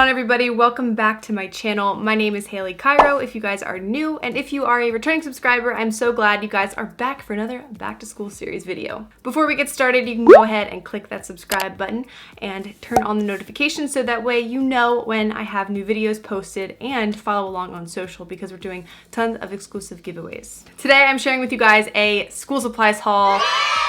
on, everybody? Welcome back to my channel. My name is Haley Cairo if you guys are new, and if you are a returning subscriber, I'm so glad you guys are back for another back to school series video. Before we get started, you can go ahead and click that subscribe button and turn on the notifications so that way you know when I have new videos posted, and follow along on social because we're doing tons of exclusive giveaways. Today I'm sharing with you guys a school supplies haul.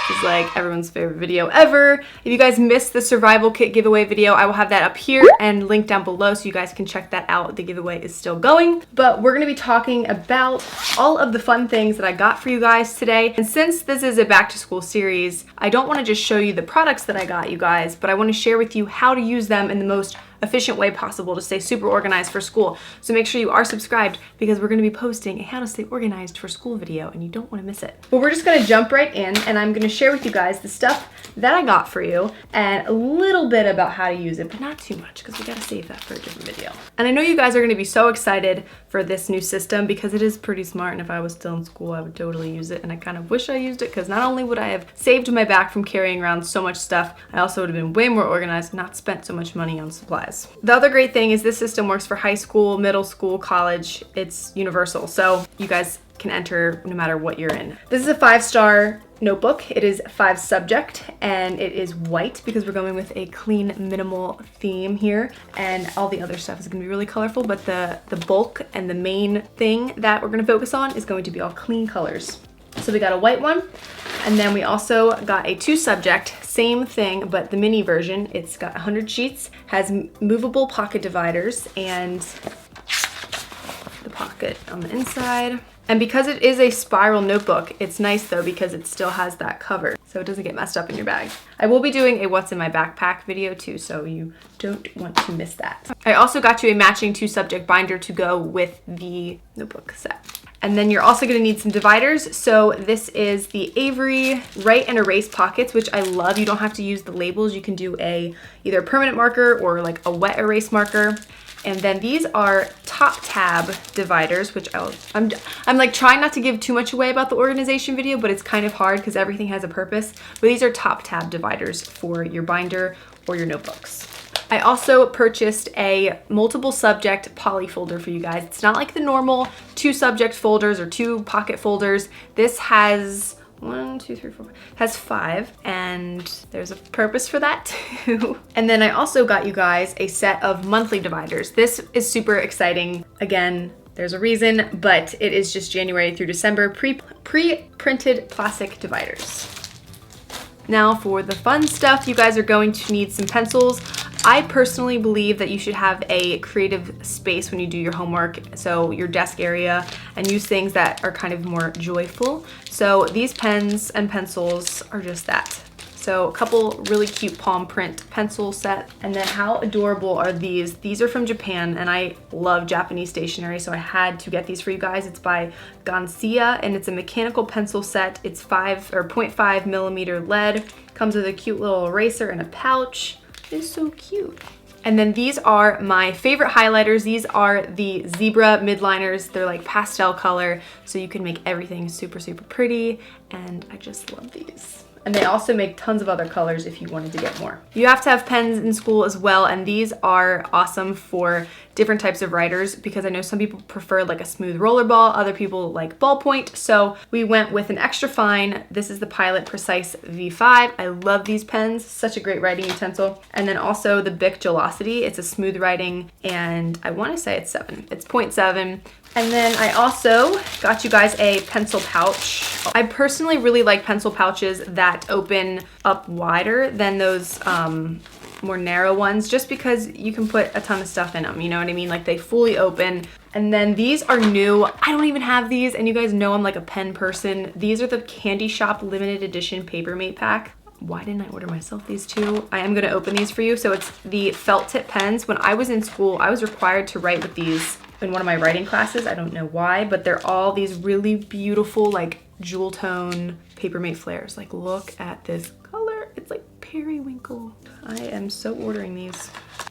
Which is like everyone's favorite video ever. If you guys missed the survival kit giveaway video, I will have that up here and linked down below so you guys can check that out. The giveaway is still going, but we're gonna be talking about all of the fun things that I got for you guys today. And since this is a back to school series, I don't wanna just show you the products that I got you guys, but I wanna share with you how to use them in the most efficient way possible to stay super organized for school. So make sure you are subscribed because we're going to be posting a how to stay organized for school video and you don't want to miss it. But we're just going to jump right in and I'm going to share with you guys the stuff that I got for you and a little bit about how to use it, but not too much because we got to save that for a different video. And I know you guys are going to be so excited for this new system because it is pretty smart, and if I was still in school I would totally use it, and I kind of wish I used it because not only would I have saved my back from carrying around so much stuff, I also would have been way more organized, not spent so much money on supplies. The other great thing is this system works for high school, middle school, college. It's universal, so you guys can enter no matter what you're in. This is a 5-star notebook. It is 5 subject and it is white because we're going with a clean, minimal theme here, and all the other stuff is going to be really colorful, but the bulk and the main thing that we're going to focus on is going to be all clean colors. So we got a white one, and then we also got a 2 subject, same thing, but the mini version. It's got 100 sheets, has movable pocket dividers, and the pocket on the inside. And because it is a spiral notebook, it's nice though because it still has that cover, so it doesn't get messed up in your bag. I will be doing a what's in my backpack video too, so you don't want to miss that. I also got you a matching 2 subject binder to go with the notebook set. And then you're also gonna need some dividers. So this is the Avery Write and Erase pockets, which I love. You don't have to use the labels. You can do either a permanent marker or like a wet erase marker. And then these are top tab dividers, which I'm like trying not to give too much away about the organization video, but it's kind of hard because everything has a purpose. But these are top tab dividers for your binder or your notebooks. I also purchased a multiple subject poly folder for you guys. It's not like the normal 2 subject folders or 2 pocket folders. This has 1, 2, 3, 4, has 5, and there's a purpose for that too. And then I also got you guys a set of monthly dividers. This is super exciting. Again, there's a reason, but it is just January through December pre-printed plastic dividers. Now for the fun stuff, you guys are going to need some pencils. I personally believe that you should have a creative space when you do your homework, so your desk area, and use things that are kind of more joyful. So these pens and pencils are just that. So a couple really cute palm print pencil set. And then how adorable are these? These are from Japan, and I love Japanese stationery, so I had to get these for you guys. It's by Gansia, and it's a mechanical pencil set. It's 0.5 millimeter lead. Comes with a cute little eraser and a pouch. It's so cute. And then these are my favorite highlighters. These are the Zebra midliners. They're like pastel color, so you can make everything super, super pretty, and I just love these. And they also make tons of other colors if you wanted to get more. You have to have pens in school as well, and these are awesome for different types of writers because I know some people prefer like a smooth roller ball, other people like ballpoint. So we went with an extra fine. This is the Pilot Precise V5. I love these pens, such a great writing utensil. And then also the Bic Gelosity. It's a smooth writing, and I want to say it's 7. It's 0.7. And then I also got you guys a pencil pouch. I personally really like pencil pouches that open up wider than those more narrow ones, just because you can put a ton of stuff in them, you know what I mean? Like they fully open. And then these are new. I don't even have these, and you guys know I'm like a pen person. These are the Candy Shop limited edition Papermate pack. Why didn't I order myself these 2? I am gonna open these for you. So it's the felt tip pens. When I was in school, I was required to write with these in one of my writing classes. I don't know why, but they're all these really beautiful like jewel tone Papermate flares. Like look at this color. It's like periwinkle. I am so ordering these.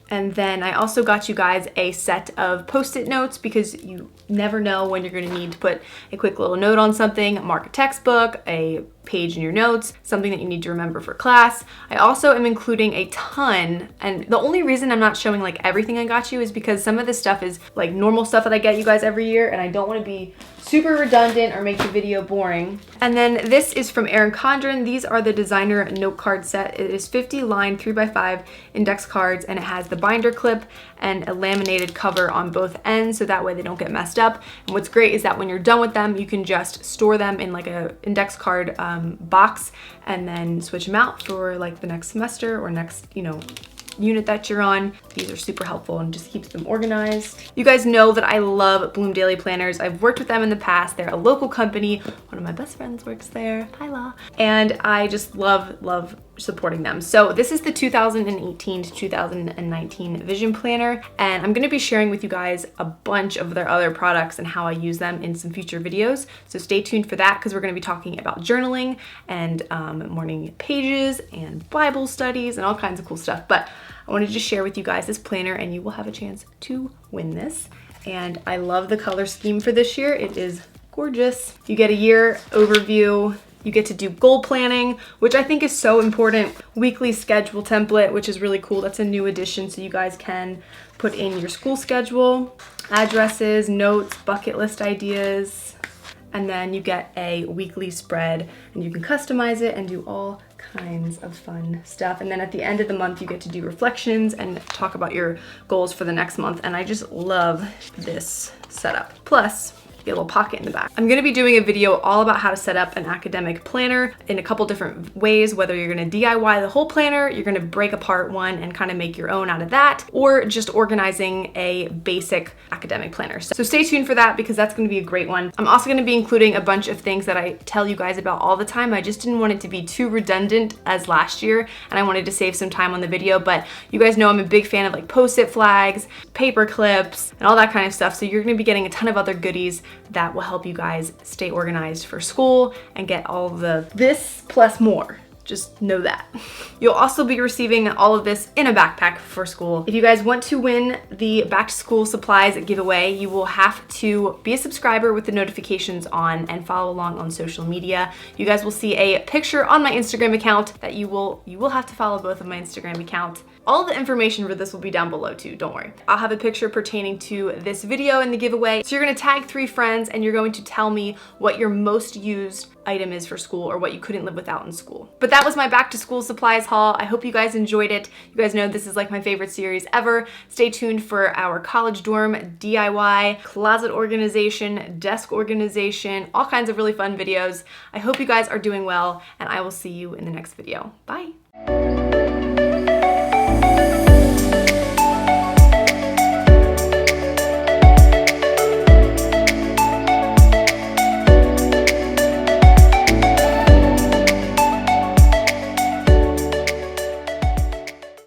And then I also got you guys a set of Post-it notes because you never know when you're gonna need to put a quick little note on something, mark a textbook, a page in your notes, something that you need to remember for class. I also am including a ton, and the only reason I'm not showing like everything I got you is because some of this stuff is like normal stuff that I get you guys every year, and I don't want to be super redundant or make the video boring. And then this is from Erin Condren. These are the designer note card set. It is 50 line 3x5 index cards, and it has the binder clip and a laminated cover on both ends, so that way they don't get messed up. And what's great is that when you're done with them, you can just store them in like a index card box and then switch them out for like the next semester or next, unit that you're on. These are super helpful and just keeps them organized. You guys know that I love Bloom Daily Planners. I've worked with them in the past. They're a local company. One of my best friends works there. Hi, La. And I just love supporting them. So this is the 2018 to 2019 Vision Planner, and I'm going to be sharing with you guys a bunch of their other products and how I use them in some future videos. So stay tuned for that, because we're going to be talking about journaling and morning pages and Bible studies and all kinds of cool stuff. But I wanted to just share with you guys this planner, and you will have a chance to win this. And I love the color scheme for this year. It is gorgeous. You get a year overview. You get to do goal planning, which I think is so important. Weekly schedule template, which is really cool. That's a new addition, so you guys can put in your school schedule, addresses, notes, bucket list ideas, and then you get a weekly spread, and you can customize it and do all kinds of fun stuff. And then at the end of the month, you get to do reflections and talk about your goals for the next month. And I just love this setup. Plus, you get a little pocket in the back. I'm gonna be doing a video all about how to set up an academic planner in a couple different ways, whether you're gonna DIY the whole planner, you're gonna break apart one and kind of make your own out of that, or just organizing a basic academic planner. So stay tuned for that, because that's gonna be a great one. I'm also gonna be including a bunch of things that I tell you guys about all the time. I just didn't want it to be too redundant as last year, and I wanted to save some time on the video, but you guys know I'm a big fan of like post-it flags, paper clips, and all that kind of stuff. So you're gonna be getting a ton of other goodies that will help you guys stay organized for school and get all of this plus more. Just know that. You'll also be receiving all of this in a backpack for school. If you guys want to win the back to school supplies giveaway, you will have to be a subscriber with the notifications on and follow along on social media. You guys will see a picture on my Instagram account that you will have to follow both of my Instagram accounts. All the information for this will be down below too, don't worry. I'll have a picture pertaining to this video and the giveaway. So you're gonna tag 3 friends, and you're going to tell me what your most used item is for school, or what you couldn't live without in school. But that was my back to school supplies haul. I hope you guys enjoyed it. You guys know this is like my favorite series ever. Stay tuned for our college dorm DIY, closet organization, desk organization, all kinds of really fun videos. I hope you guys are doing well, and I will see you in the next video. Bye.